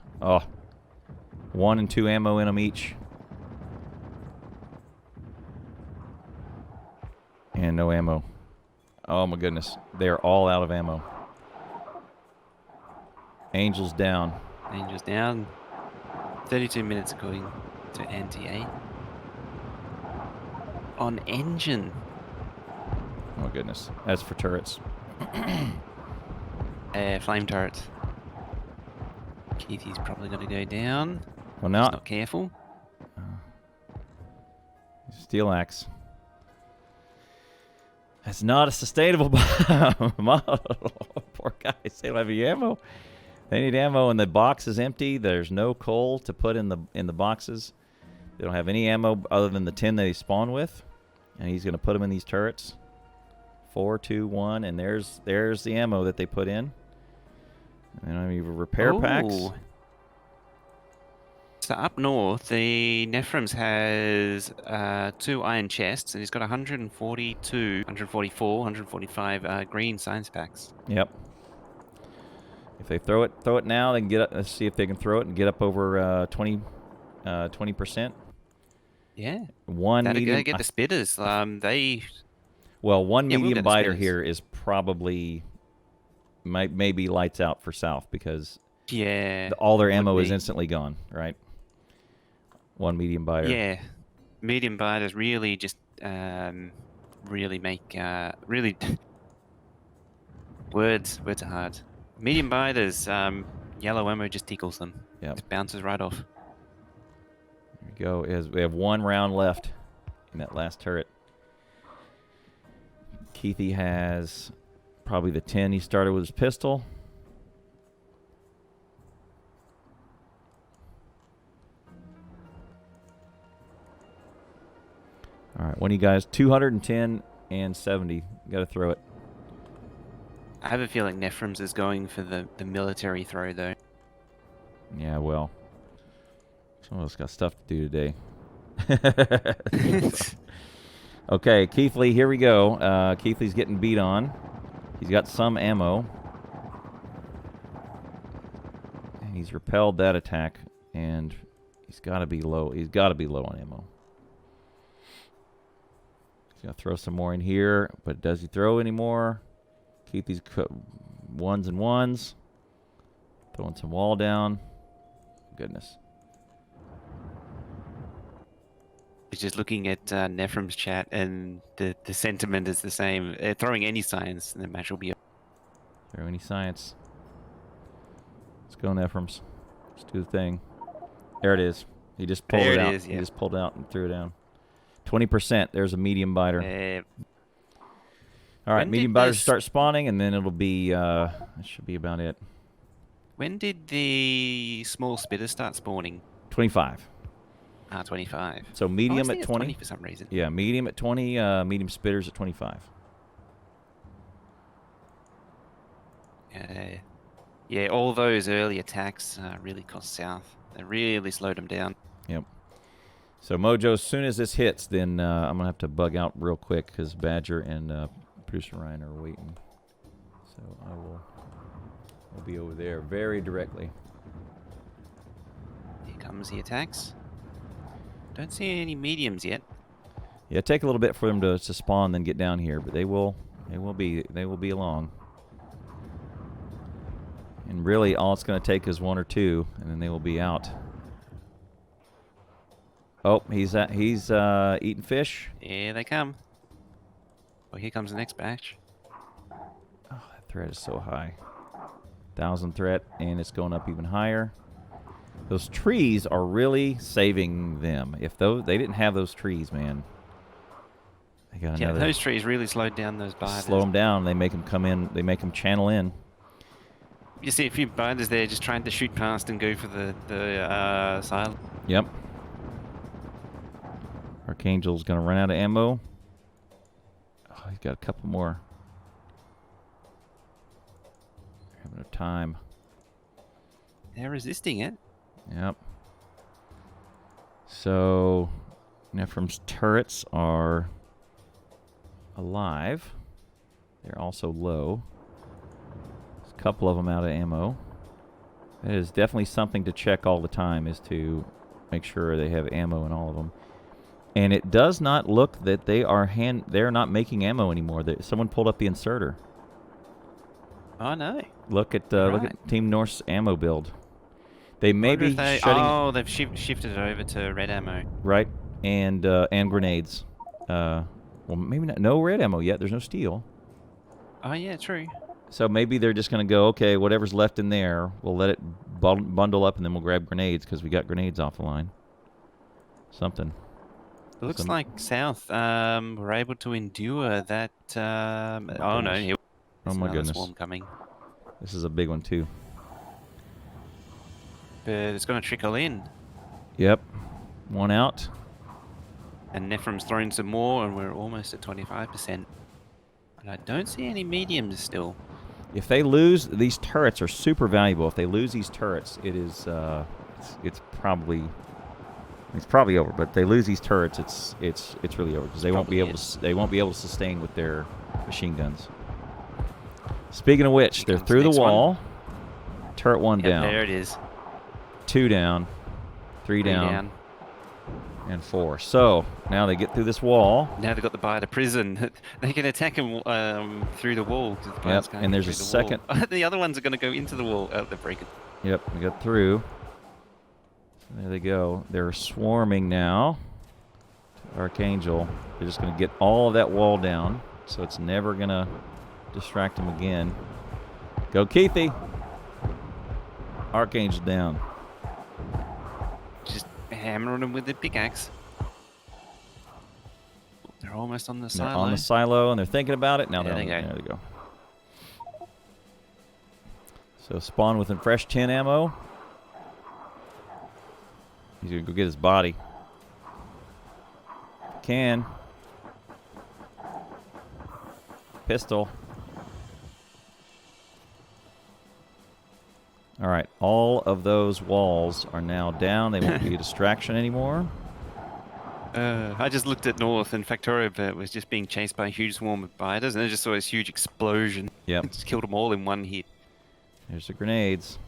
1 and 2 ammo in them each. And no ammo. Oh my goodness. They are all out of ammo. Angels down. Angels down. 32 minutes according to NTA. On engine. Oh goodness. That's for turrets. Flame turret. Keithy's probably going to go down. Well, He's now not careful. SteelAxe. That's not a sustainable model. Poor guys. They don't have any ammo. They need ammo, and the box is empty. There's no coal to put in the boxes. They don't have any ammo other than the 10 that he spawned with, and he's going to put them in these turrets. 4, 2, 1, and there's the ammo that they put in. And I mean, repair packs. So up north, the Nefrums has 2 iron chests, and he's got 142, 144, 145 green science packs. Yep. If they throw it now, they can get up. Let's see if they can throw it and get up over 20%. Yeah. One That'd medium. get the spitters. One we'll medium get the biter spitters. here is probably maybe lights out for South because all their ammo is instantly gone. Right. 1 medium biter. Yeah. Medium biters really just really make really words are hard. Medium biters, yellow ammo just tickles them. Yep. It bounces right off. There we go. We have 1 round left in that last turret. Keithy has probably the 10 he started with his pistol. All right, one of you guys, 210 and 70. Got to throw it. I have a feeling Nefrums is going for the military throw, though. Yeah, well, some of us got stuff to do today. Okay, Keithley, here we go. Keithley's getting beat on. He's got some ammo. And he's repelled that attack, and he's got to be low. He's got to be low on ammo. He's going to throw some more in here, but does he throw any more? Keithley's ones and ones. Throwing some wall down. Goodness. He's just looking at Nefrum's chat, and the sentiment is the same. Throwing any science, and the match will be up. Throw any science. Let's go, Nefrums. Let's do the thing. There it is. He just pulled it out. Is, yeah. He just pulled it out and threw it down. 20%. There's a medium biter. All right, medium biters start spawning, and then it'll be, that should be about it. When did the small spitters start spawning? 25. 25. So medium at 20 for some reason. Yeah, medium at 20, medium spitters at 25. Yeah, all those early attacks really cost South. They really slowed them down. Yep. So Mojo, as soon as this hits, then I'm going to have to bug out real quick because Badger and Producer Ryan are waiting. So I'll be over there very directly. Here comes the attacks. Don't see any mediums yet. Yeah, take a little bit for them to spawn, then get down here, but they will be along. And really, all it's going to take is one or two, and then they will be out. Oh, he's eating fish. Here they come. Well, here comes the next batch. Oh, that threat is so high. 1,000 threat, and it's going up even higher. Those trees are really saving them. If they didn't have those trees, man, they got another. Yeah, those trees really slowed down those biters. Slow them down. They make them come in. They make them channel in. You see a few biters there just trying to shoot past and go for the silo. Yep. Archangel's going to run out of ammo. Oh, he's got a couple more. Having enough time. They're resisting it. Yep. So, Nefrum's turrets are alive. They're also low. There's a couple of them out of ammo. That is definitely something to check all the time, is to make sure they have ammo in all of them. And it does not look that they're not making ammo anymore. Someone pulled up the inserter. Oh no! Look at Team North's ammo build. They may be shutting. Oh, they've shifted it over to red ammo. Right, and grenades. Well, maybe not. No red ammo yet. There's no steel. Oh yeah, true. So maybe they're just going to go, okay, whatever's left in there, we'll let it bundle up, and then we'll grab grenades because we got grenades off the line. Something. It looks like South were able to endure that. Oh no! Oh my goodness! Swarm coming. This is a big one too. But it's going to trickle in. Yep. One out. And Nefrum's thrown some more, and we're almost at 25%. But I don't see any mediums still. If they lose, these turrets are super valuable. If they lose these turrets, it is it's probably over. But if they lose these turrets, it's really over because they won't be able to sustain with their machine guns. Speaking of which, they're through the wall. Turret one down. There it is. 2 down, 3 down, and 4. So now they get through this wall. Now they've got the biter prison. They can attack him through the wall. Yep. And there's a second. The other ones are going to go into the wall. Oh, they're breaking. Yep, we got through. There they go. They're swarming now. Archangel. They're just going to get all of that wall down, so it's never going to distract them again. Go, Keithy. Archangel down. Just hammering them with the pickaxe. They're almost on the silo. They're on the silo, and they're thinking about it. Now there they go. So spawn with a fresh 10 ammo. He's going to go get his body. Can. pistol. All right, all of those walls are now down. They won't be a distraction anymore. I just looked at north, and Factoriobert was just being chased by a huge swarm of biters, and I just saw this huge explosion. Yep. It just killed them all in one hit. There's the grenades.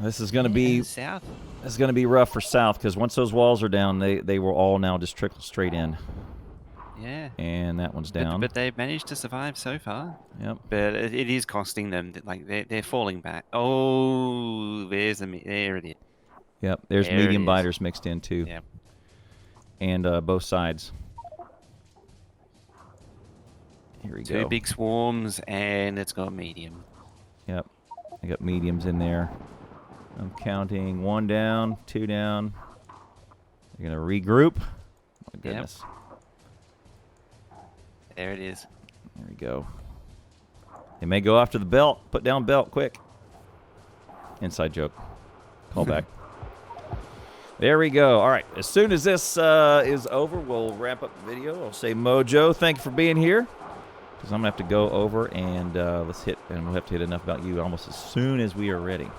This is going to be south. This is going to be rough for south because once those walls are down, they will all now just trickle straight in. Yeah. And that one's down. But they've managed to survive so far. Yep. But it is costing them. Like they're falling back. Oh, there it is. Yep. There's There medium it is. biters mixed in too. Yep. And both sides. Here we go. Two big swarms, and it's got medium. Yep. I got mediums in there. I'm counting 1 down, 2 down. They're gonna regroup. My goodness. There it is. There we go. They may go after the belt. Put down belt quick. Inside joke. Call back. There we go. All right. As soon as this is over, we'll wrap up the video. I'll say, Mojo, thank you for being here. Because I'm going to have to go over and we'll have to hit enough about you almost as soon as we are ready.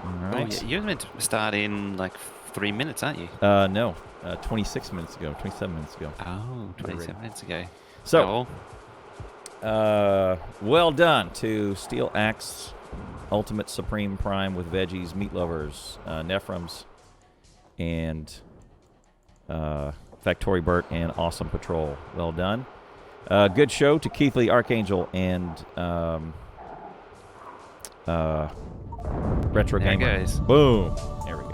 All right. Oh, yeah. You're meant to start in like 3 minutes, aren't you? No. 26 minutes ago. 27 minutes ago. Oh, 27 minutes ago. So, well done to SteelAxe, Ultimate Supreme Prime with Veggies, Meat Lovers, Nefrums, and Factoriobert and AwesomePatrol. Well done. Good show to Keithley, Archangel, and Retro There it Gamer. goes. Boom. There we go.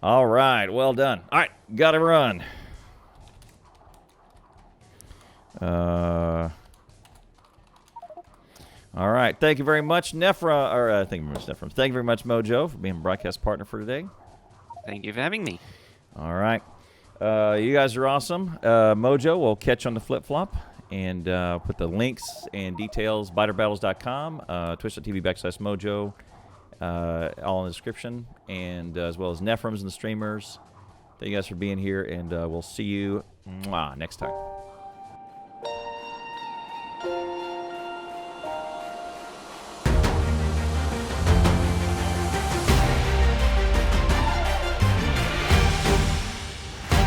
All right. Well done. All right. Got to run. All right. Thank you very much, thank you very much, Nefrums. Thank you very much, Mojo, for being a broadcast partner for today. Thank you for having me. All right. You guys are awesome. Mojo will catch on the flip-flop and put the links and details, biterbattles.com, twitch.tv/Mojo, all in the description, and as well as Nefrums and the streamers. Thank you guys for being here, and we'll see you next time.